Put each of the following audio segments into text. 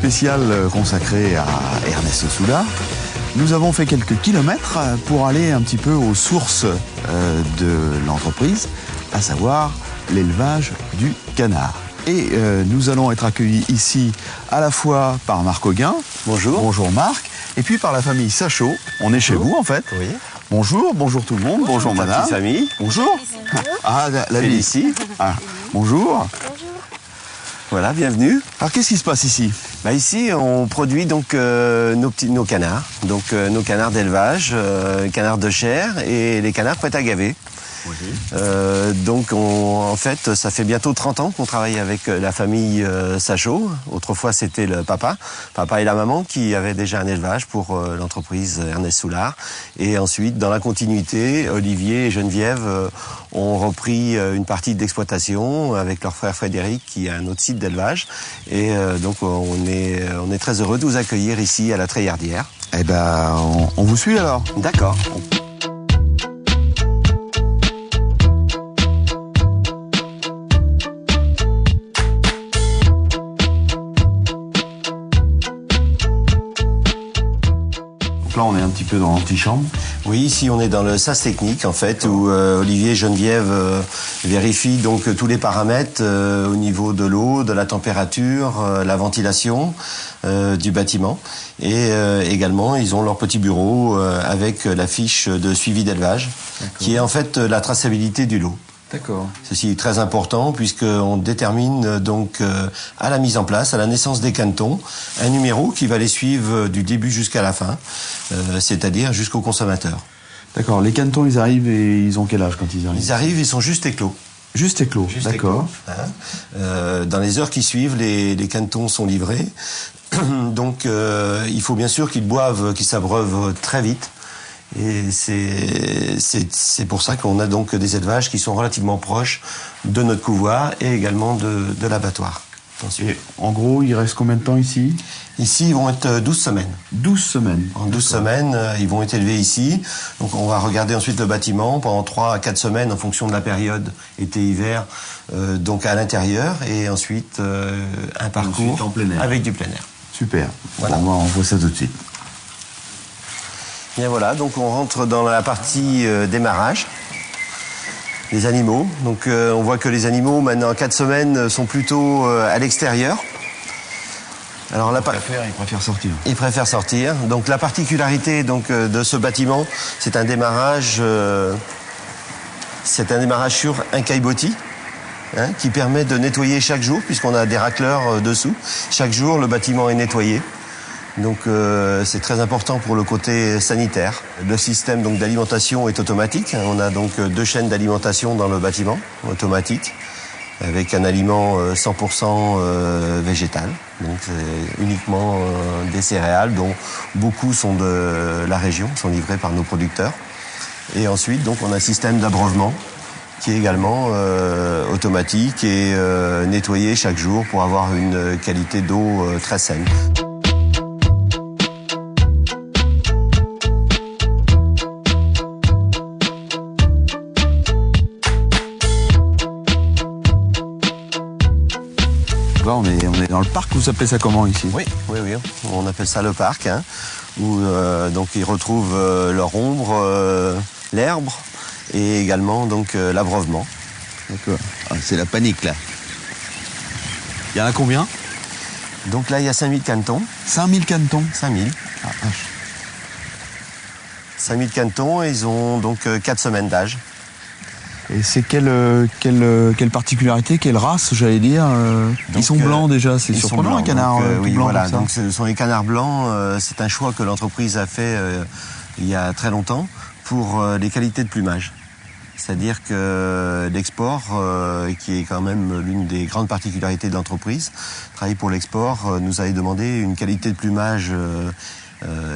spécial consacré à Ernesto Soulard. Nous avons fait quelques kilomètres pour aller un petit peu aux sources de l'entreprise, à savoir l'élevage du canard. Et nous allons être accueillis ici à la fois par Marc Auguin. Bonjour. Bonjour Marc. Et puis par la famille Sachot. On est chez vous en fait. Oui. Bonjour, bonjour tout le monde. Bonjour madame. Petite famille. Bonjour. Ah, la vie ici. Ah, bonjour. Voilà, bienvenue. Alors qu'est-ce qui se passe ici? Ici, on produit donc nos canards. Donc nos canards d'élevage, canards de chair et les canards prêts à gaver. Oui. Donc en fait, ça fait bientôt 30 ans qu'on travaille avec la famille Sachot. Autrefois, c'était le papa et la maman qui avaient déjà un élevage pour l'entreprise Ernest Soulard. Et ensuite, dans la continuité, Olivier et Geneviève ont repris une partie de l'exploitation avec leur frère Frédéric qui a un autre site d'élevage. Et donc on est très heureux de vous accueillir ici à la Treillardière. Eh ben, on vous suit alors. D'accord. Là, on est un petit peu dans l'antichambre. Oui, ici on est dans le SAS technique en fait, où Olivier et Geneviève vérifient donc tous les paramètres au niveau de l'eau, de la température, la ventilation du bâtiment. Et également, ils ont leur petit bureau avec la fiche de suivi d'élevage, qui est en fait la traçabilité du lot. D'accord. Ceci est très important puisqu'on détermine donc à la mise en place, à la naissance des canetons, un numéro qui va les suivre du début jusqu'à la fin, c'est-à-dire jusqu'au consommateur. D'accord. Les canetons, ils arrivent et ils ont quel âge quand ils arrivent? Ils arrivent, ils sont juste éclos. Juste éclos, d'accord. Dans les heures qui suivent, les canetons sont livrés. Donc il faut bien sûr qu'ils boivent, qu'ils s'abreuvent très vite. Et c'est pour ça qu'on a donc des élevages qui sont relativement proches de notre couvoir et également de l'abattoir. Et en gros, il reste combien de temps ici? Ici, ils vont être 12 semaines. 12 semaines. En 12 semaines, ils vont être élevés ici. Donc on va regarder ensuite le bâtiment pendant 3 à 4 semaines en fonction de la période été-hiver, donc à l'intérieur. Et ensuite, un parcours ensuite en plein air. Avec du plein air. Super. Voilà. Bon, on voit ça tout de suite. Bien voilà, donc on rentre dans la partie démarrage des animaux. Donc on voit que les animaux maintenant 4 semaines sont plutôt à l'extérieur. Alors Ils préfèrent sortir. Ils préfèrent sortir. Donc la particularité donc de ce bâtiment, c'est un démarrage sur un caillebotis. Qui permet de nettoyer chaque jour, puisqu'on a des racleurs dessous. Chaque jour, le bâtiment est nettoyé. Donc c'est très important pour le côté sanitaire. Le système donc d'alimentation est automatique. On a donc 2 chaînes d'alimentation dans le bâtiment, automatique, avec un aliment 100% végétal. Donc c'est uniquement des céréales dont beaucoup sont de la région, sont livrés par nos producteurs. Et ensuite donc on a un système d'abreuvement qui est également automatique et nettoyé chaque jour pour avoir une qualité d'eau très saine. Là, on est dans le parc. Vous appelez ça comment ici? Oui, on appelle ça le parc, où donc ils retrouvent leur ombre, l'herbe et également donc l'abreuvement. D'accord. Ah, c'est la panique là. Il y en a combien? Donc là, il y a 5000 canetons. 5000 canetons? 5000. Ah, vache. 5000 canetons, et ils ont donc 4 semaines d'âge. Et c'est quelle particularité, quelle race, j'allais dire ils sont blancs déjà, c'est surprenant un canard donc, tout oui, blanc voilà. comme ça. Donc ce sont les canards blancs. C'est un choix que l'entreprise a fait il y a très longtemps pour les qualités de plumage. C'est-à-dire que l'export, qui est quand même l'une des grandes particularités de l'entreprise, travailler pour l'export nous avait demandé une qualité de plumage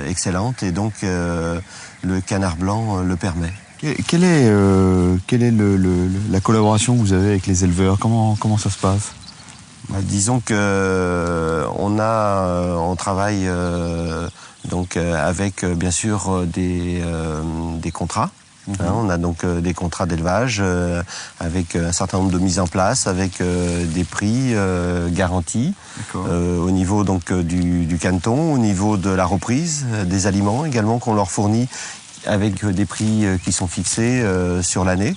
excellente, et donc le canard blanc le permet. Quelle est la collaboration que vous avez avec les éleveurs? Comment ça se passe? Disons que on travaille donc avec bien sûr des contrats On a donc des contrats d'élevage avec un certain nombre de mises en place, avec des prix garantis au niveau donc du canton, au niveau de la reprise des aliments également qu'on leur fournit avec des prix qui sont fixés sur l'année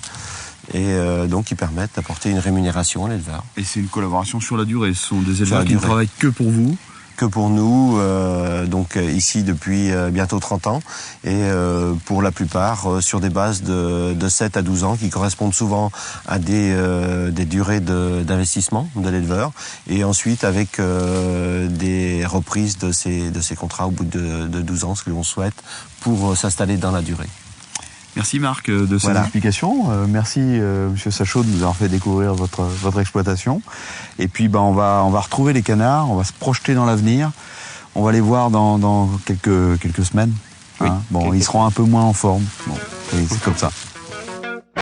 et donc qui permettent d'apporter une rémunération à l'éleveur. Et c'est une collaboration sur la durée, ce sont des éleveurs qui ne travaillent que pour vous? Que pour nous, donc ici depuis bientôt 30 ans, et pour la plupart sur des bases de 7 à 12 ans qui correspondent souvent à des durées d'investissement de l'éleveur, et ensuite avec des reprises de ces contrats au bout de 12 ans, ce que l'on souhaite, pour s'installer dans la durée. Merci Marc de ces explications. Merci Monsieur Sachaud de nous avoir fait découvrir votre exploitation. Et puis on va retrouver les canards, on va se projeter dans l'avenir. On va les voir dans quelques semaines. Oui, ils seront un peu moins en forme. Oui, c'est comme ça.